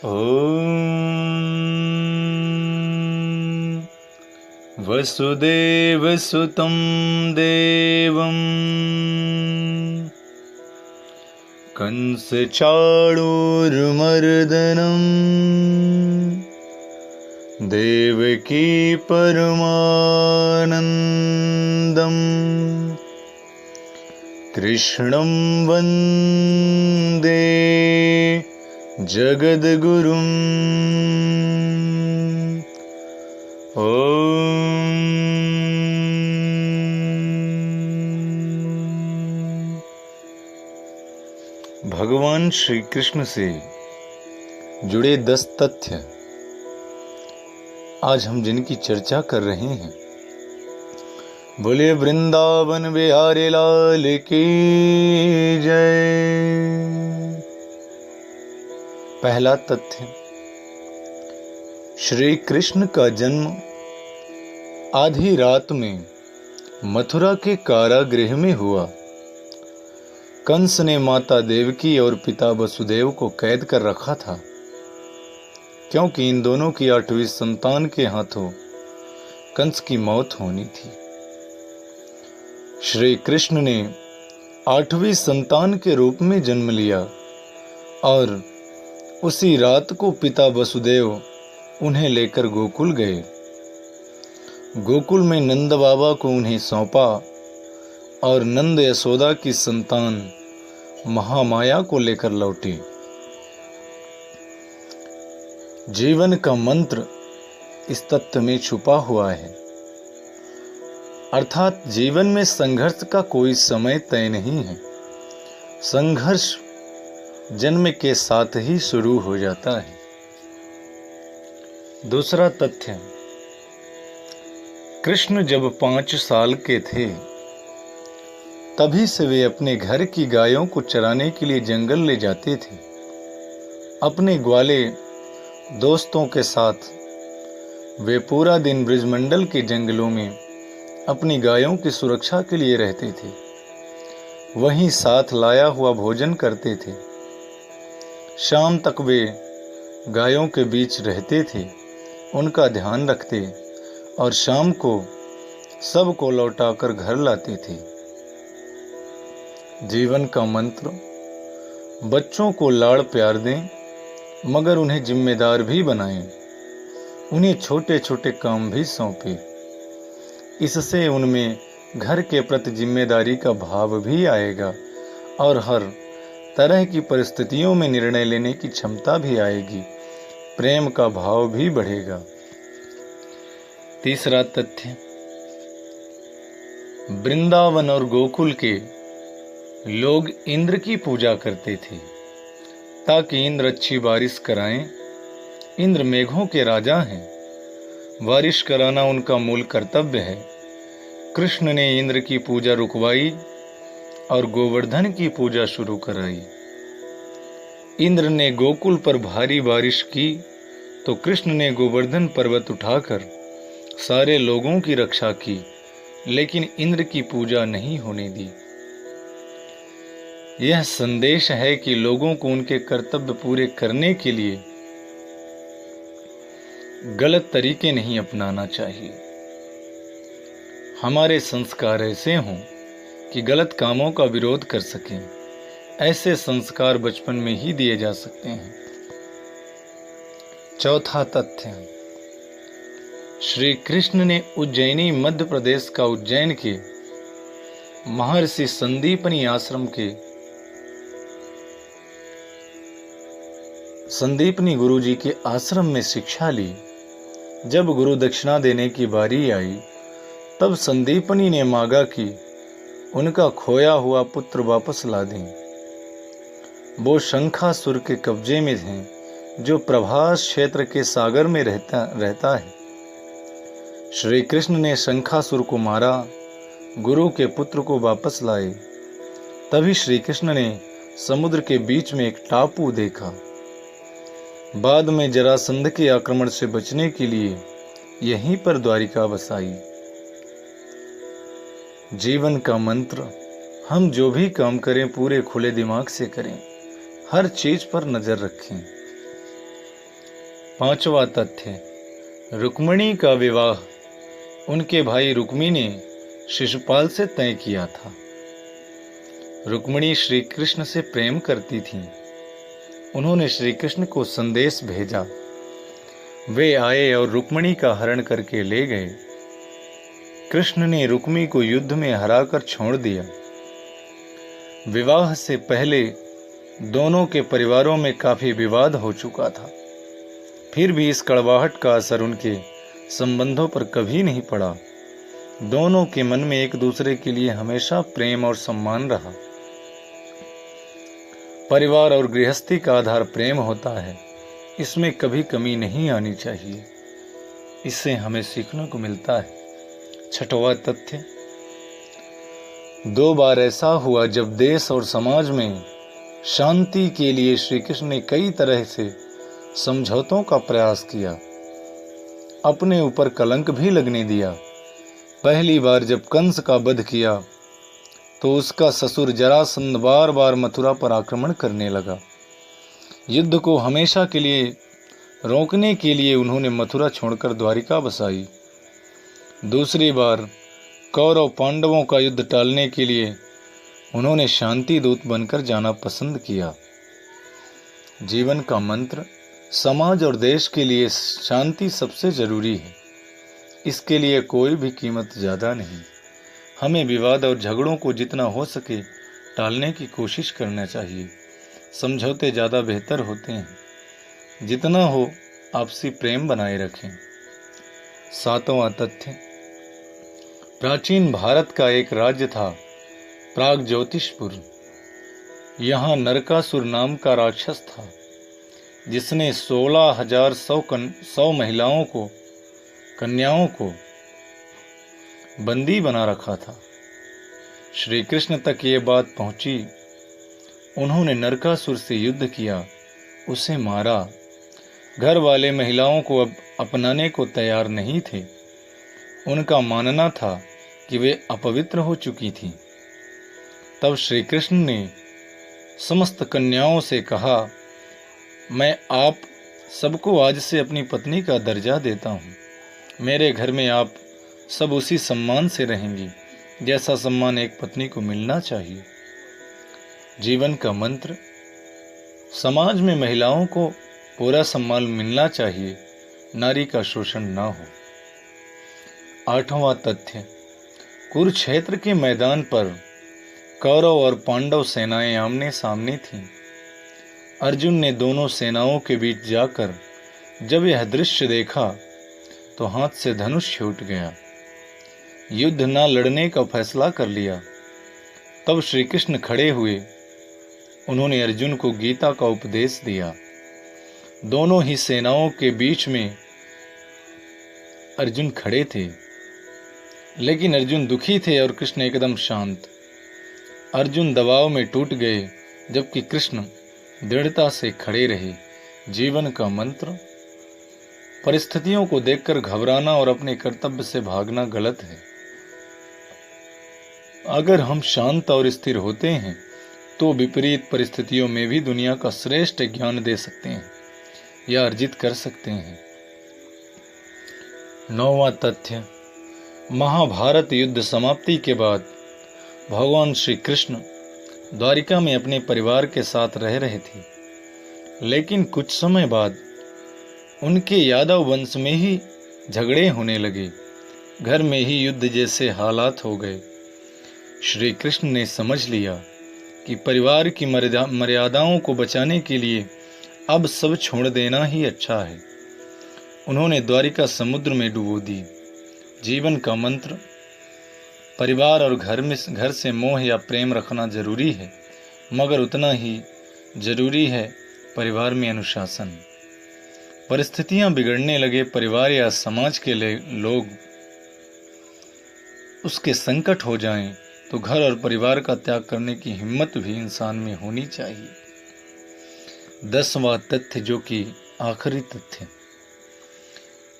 ॐ वसुदेवसुतं देवं कंसचाणूरमर्दनं देवकी परमानन्दं कृष्णं वन्दे जगद्गुरुम्। भगवान श्री कृष्ण से जुड़े 10 तथ्य आज हम जिनकी चर्चा कर रहे हैं। बोले वृंदावन बिहारी लाल की जय। पहला तथ्य, श्री कृष्ण का जन्म आधी रात में मथुरा के कारागृह में हुआ। कंस ने माता देवकी और पिता वसुदेव को कैद कर रखा था, क्योंकि इन दोनों की 8वीं संतान के हाथों कंस की मौत होनी थी। श्री कृष्ण ने 8वीं संतान के रूप में जन्म लिया और उसी रात को पिता वसुदेव उन्हें लेकर गोकुल गए। गोकुल में नंद बाबा को उन्हें सौंपा और नंद यशोदा की संतान महामाया को लेकर लौटे। जीवन का मंत्र इस तत्व में छुपा हुआ है, अर्थात जीवन में संघर्ष का कोई समय तय नहीं है। संघर्ष जन्म के साथ ही शुरू हो जाता है। दूसरा तथ्य, कृष्ण जब 5 साल के थे तभी से वे अपने घर की गायों को चराने के लिए जंगल ले जाते थे। अपने ग्वाले दोस्तों के साथ वे पूरा दिन ब्रजमंडल के जंगलों में अपनी गायों की सुरक्षा के लिए रहते थे। वहीं साथ लाया हुआ भोजन करते थे। शाम तक वे गायों के बीच रहते थे, उनका ध्यान रखते और शाम को सबको लौटाकर घर लाते थे। जीवन का मंत्र, बच्चों को लाड़ प्यार दें मगर उन्हें जिम्मेदार भी बनाएं। उन्हें छोटे छोटे काम भी सौंपें। इससे उनमें घर के प्रति जिम्मेदारी का भाव भी आएगा और हर तरह की परिस्थितियों में निर्णय लेने की क्षमता भी आएगी। प्रेम का भाव भी बढ़ेगा। तीसरा तथ्य, वृंदावन और गोकुल के लोग इंद्र की पूजा करते थे ताकि इंद्र अच्छी बारिश कराएं। इंद्र मेघों के राजा हैं। बारिश कराना उनका मूल कर्तव्य है। कृष्ण ने इंद्र की पूजा रुकवाई और गोवर्धन की पूजा शुरू कराई। इंद्र ने गोकुल पर भारी बारिश की तो कृष्ण ने गोवर्धन पर्वत उठाकर सारे लोगों की रक्षा की, लेकिन इंद्र की पूजा नहीं होने दी। यह संदेश है कि लोगों को उनके कर्तव्य पूरे करने के लिए गलत तरीके नहीं अपनाना चाहिए। हमारे संस्कार ऐसे हों कि गलत कामों का विरोध कर सकें। ऐसे संस्कार बचपन में ही दिए जा सकते हैं। चौथा तथ्य, श्री कृष्ण ने उज्जैनी मध्य प्रदेश का उज्जैन के महर्षि संदीपनी आश्रम के संदीपनी गुरुजी के आश्रम में शिक्षा ली। जब गुरु दक्षिणा देने की बारी आई तब संदीपनी ने मांगा कि उनका खोया हुआ पुत्र वापस ला दें। वो शंखासुर के कब्जे में हैं, जो प्रभास क्षेत्र के सागर में रहता है। श्री कृष्ण ने शंखासुर को मारा, गुरु के पुत्र को वापस लाए। तभी श्री कृष्ण ने समुद्र के बीच में एक टापू देखा। बाद में जरासंध के आक्रमण से बचने के लिए यहीं पर द्वारिका बसाई। जीवन का मंत्र, हम जो भी काम करें पूरे खुले दिमाग से करें, हर चीज पर नजर रखें। पांचवा तथ्य, रुक्मिणी का विवाह उनके भाई रुक्मी ने शिशुपाल से तय किया था। रुक्मिणी श्री कृष्ण से प्रेम करती थीं। उन्होंने श्री कृष्ण को संदेश भेजा। वे आए और रुक्मिणी का हरण करके ले गए। कृष्ण ने रुक्मी को युद्ध में हराकर छोड़ दिया। विवाह से पहले दोनों के परिवारों में काफी विवाद हो चुका था। फिर भी इस कड़वाहट का असर उनके संबंधों पर कभी नहीं पड़ा। दोनों के मन में एक दूसरे के लिए हमेशा प्रेम और सम्मान रहा। परिवार और गृहस्थी का आधार प्रेम होता है। इसमें कभी कमी नहीं आनी चाहिए। इससे हमें सीखने को मिलता है। छठवां तथ्य, 2 बार ऐसा हुआ जब देश और समाज में शांति के लिए श्री कृष्ण ने कई तरह से समझौतों का प्रयास किया, अपने ऊपर कलंक भी लगने दिया। पहली बार जब कंस का वध किया तो उसका ससुर जरासंध बार बार मथुरा पर आक्रमण करने लगा। युद्ध को हमेशा के लिए रोकने के लिए उन्होंने मथुरा छोड़कर द्वारिका बसाई। दूसरी बार कौरव पांडवों का युद्ध टालने के लिए उन्होंने शांति दूत बनकर जाना पसंद किया। जीवन का मंत्र, समाज और देश के लिए शांति सबसे जरूरी है। इसके लिए कोई भी कीमत ज़्यादा नहीं। हमें विवाद और झगड़ों को जितना हो सके टालने की कोशिश करना चाहिए। समझौते ज़्यादा बेहतर होते हैं। जितना हो आपसी प्रेम बनाए रखें। 7वां तथ्य, प्राचीन भारत का एक राज्य था प्रागज्योतिषपुर। यहाँ नरकासुर नाम का राक्षस था, जिसने 16,100 महिलाओं को, कन्याओं को बंदी बना रखा था। श्री कृष्ण तक ये बात पहुंची। उन्होंने नरकासुर से युद्ध किया, उसे मारा। घर वाले महिलाओं को अब अपनाने को तैयार नहीं थे। उनका मानना था कि वे अपवित्र हो चुकी थीं। तब श्री कृष्ण ने समस्त कन्याओं से कहा, मैं आप सबको आज से अपनी पत्नी का दर्जा देता हूँ। मेरे घर में आप सब उसी सम्मान से रहेंगी जैसा सम्मान एक पत्नी को मिलना चाहिए। जीवन का मंत्र, समाज में महिलाओं को पूरा सम्मान मिलना चाहिए, नारी का शोषण न हो। 8वां तथ्य, कुरुक्षेत्र के मैदान पर कौरव और पांडव सेनाएं आमने सामने थीं। अर्जुन ने दोनों सेनाओं के बीच जाकर जब यह दृश्य देखा तो हाथ से धनुष छूट गया। युद्ध न लड़ने का फैसला कर लिया। तब श्री कृष्ण खड़े हुए। उन्होंने अर्जुन को गीता का उपदेश दिया। दोनों ही सेनाओं के बीच में अर्जुन खड़े थे, लेकिन अर्जुन दुखी थे और कृष्ण एकदम शांत। अर्जुन दबाव में टूट गए, जबकि कृष्ण दृढ़ता से खड़े रहे। जीवन का मंत्र, परिस्थितियों को देखकर घबराना और अपने कर्तव्य से भागना गलत है। अगर हम शांत और स्थिर होते हैं तो विपरीत परिस्थितियों में भी दुनिया का श्रेष्ठ ज्ञान दे सकते हैं या अर्जित कर सकते हैं। 9वां तथ्य, महाभारत युद्ध समाप्ति के बाद भगवान श्री कृष्ण द्वारिका में अपने परिवार के साथ रह रहे थे, लेकिन कुछ समय बाद उनके यादव वंश में ही झगड़े होने लगे। घर में ही युद्ध जैसे हालात हो गए। श्री कृष्ण ने समझ लिया कि परिवार की मर्यादाओं को बचाने के लिए अब सब छोड़ देना ही अच्छा है। उन्होंने द्वारिका समुद्र में डुबो दी। जीवन का मंत्र, परिवार और घर से मोह या प्रेम रखना जरूरी है, मगर उतना ही जरूरी है परिवार में अनुशासन। परिस्थितियां बिगड़ने लगे, परिवार या समाज के लोग उसके संकट हो जाएं, तो घर और परिवार का त्याग करने की हिम्मत भी इंसान में होनी चाहिए। 10वां तथ्य, जो कि आखिरी तथ्य,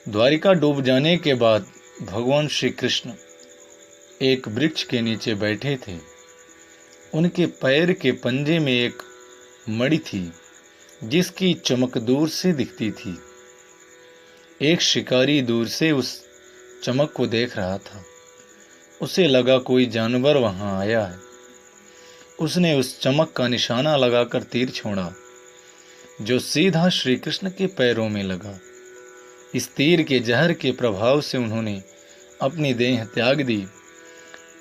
द्वारिका डूब जाने के बाद भगवान श्री कृष्ण एक वृक्ष के नीचे बैठे थे। उनके पैर के पंजे में एक मणि थी जिसकी चमक दूर से दिखती थी। एक शिकारी दूर से उस चमक को देख रहा था। उसे लगा कोई जानवर वहां आया है। उसने उस चमक का निशाना लगाकर तीर छोड़ा, जो सीधा श्री कृष्ण के पैरों में लगा। इस तीर के जहर के प्रभाव से उन्होंने अपनी देह त्याग दी।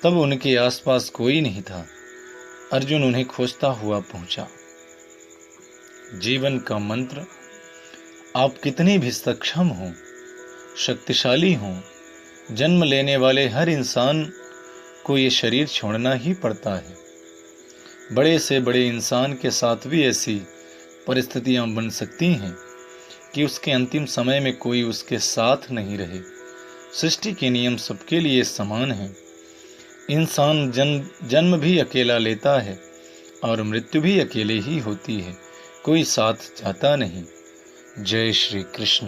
तब उनके आसपास कोई नहीं था। अर्जुन उन्हें खोजता हुआ पहुंचा। जीवन का मंत्र, आप कितने भी सक्षम हो, शक्तिशाली हो, जन्म लेने वाले हर इंसान को ये शरीर छोड़ना ही पड़ता है। बड़े से बड़े इंसान के साथ भी ऐसी परिस्थितियां बन सकती हैं कि उसके अंतिम समय में कोई उसके साथ नहीं रहे। सृष्टि के नियम सबके लिए समान हैं। इंसान जन्म भी अकेला लेता है और मृत्यु भी अकेले ही होती है, कोई साथ जाता नहीं। जय श्री कृष्ण।